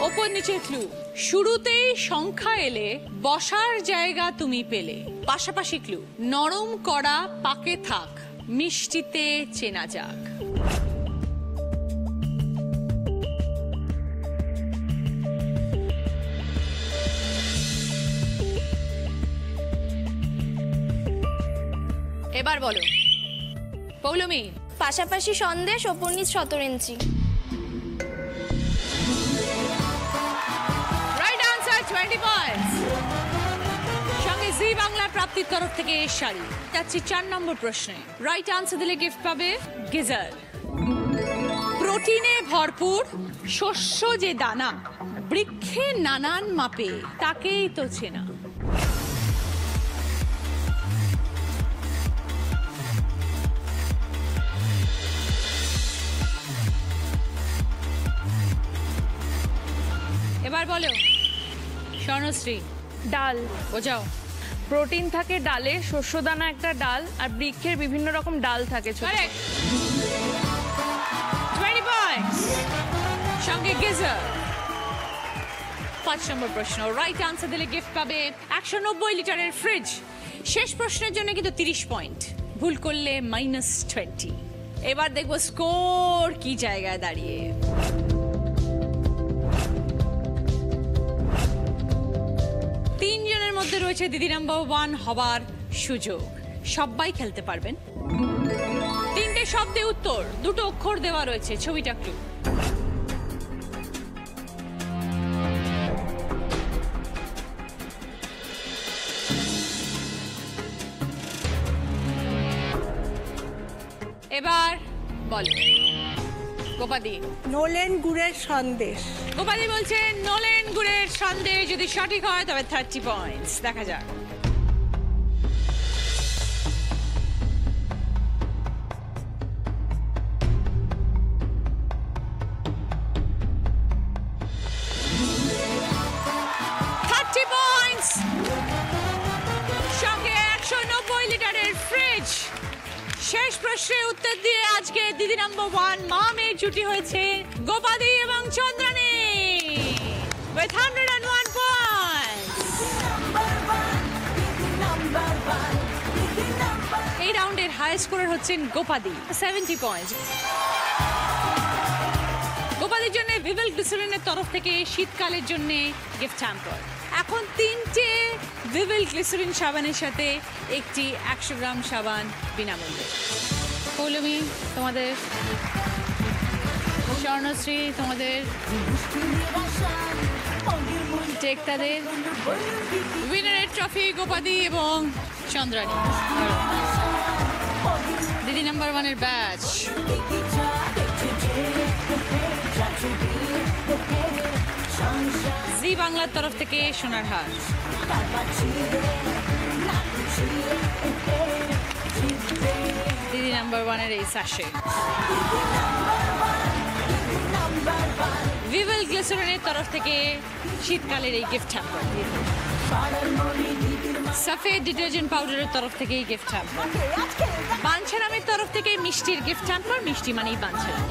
ওপর নিচে ক্লু, শুরুতেই সংখ্যা এলে বসার জায়গা তুমি পেলে। পাশাপাশি ক্লু, নরম করা পাকে থাক মিষ্টিতে চেনা যাক। এবার বলো পৌলমী। পাশাপাশি সন্দেশ, ওপর নিচ 17 ইঞ্চি। 20 পয়েন্টস। সঙ্গে জি বাংলা প্রাপ্তির তরফ থেকে শাড়ি। যাচ্ছি 4 নম্বর প্রশ্নে। রাইট আনসার দিলে গিফট পাবে গিজার। প্রোটিনে ভরপুর শস্য যে দানা, বৃক্ষে নানান মাপে, তাকেই তো চেনা। এবার বলো স্বর্ণশ্রী। ডাল। বোঝাও। প্রোটিন থাকে ডালে, শস্যদানা একটা ডাল, আর বৃক্ষের বিভিন্ন রকম ডাল থাকে ছোট। 20 পয়েন্টস। সঙ্গে গিজার। 5 নম্বর প্রশ্ন। রাইট আনসার দিলে গিফট পাবে 190 লিটারের ফ্রিজ। শেষ প্রশ্নের জন্য কিন্তু 30 পয়েন্ট, ভুল করলে -20। এবার দেখবো স্কোর কি জায়গায় দাঁড়িয়ে। তিনজনের মধ্যে রয়েছে দিদি নাম্বার 1 হবার সুযোগ। সবাই খেলতে পারবেন। 3টে শব্দে উত্তর, 2টো অক্ষর দেওয়া রয়েছে, ছবিটা ক্লু। এবার বল গোপাদি। নোলেন গুড়ের সন্দেশ। গোপাদি বলছে নোলেন গুড়ের সন্দেশ। যদি সঠিক হয় তবে 30 পয়েন্টস। দেখা যাক। সঙ্গে 190 লিটারের ফ্রিজ। শেষ প্রশ্নের উত্তর দিয়ে আজকে দিদি নাম্বার 1 মা মেয়ে জুটি হয়েছে গোপাদি এবং চন্দ্রানী with 101 points। এই রাউন্ডের হাই স্কোরার হচ্ছেন গোপাদি, 70 পয়েন্টস। গোপাদির জন্য ভিভেল গ্লিসারিনের তরফ থেকে শীতকালের জন্য গিফট হ্যাম্পার। এখন 3টে ভিভেল গ্লিসারিন সাবানের সাথে একটি 100 গ্রাম সাবান বিনামূল্যে। পৌলমী তোমাদের, স্বর্ণশ্রী তোমাদের, টেকতাদের, উইনারের ট্রফি গোপাদি এবং চন্দ্রানী। দিদি নাম্বার 1-এর ব্যাচ। জি বাংলার তরফ থেকে সোনার হার। দিদি নাম্বার 1-এর এই স্যাশে। ভিভেল গ্লিসারিনের তরফ থেকে শীতকালের এই গিফট হ্যাম্পার। সফেদ ডিটারজেন্ট পাউডারের তরফ থেকে এই গিফট হ্যাম্পার। বাঞ্ছারামের তরফ থেকে মিষ্টির গিফট হ্যাম্পার। মিষ্টি মানেই বাঞ্ছারাম।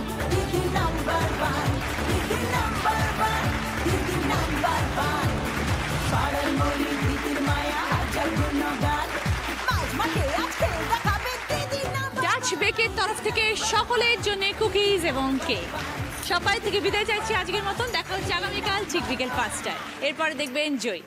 ডাচ বেকের তরফ থেকে সকলের জন্য কুকিজ এবং কেক। সবাই থেকে বিদায় চাইছি আজকের মতন। দেখা হচ্ছে আগামীকাল ঠিক বিকেল 5টায়। এরপরে দেখবেন জয়।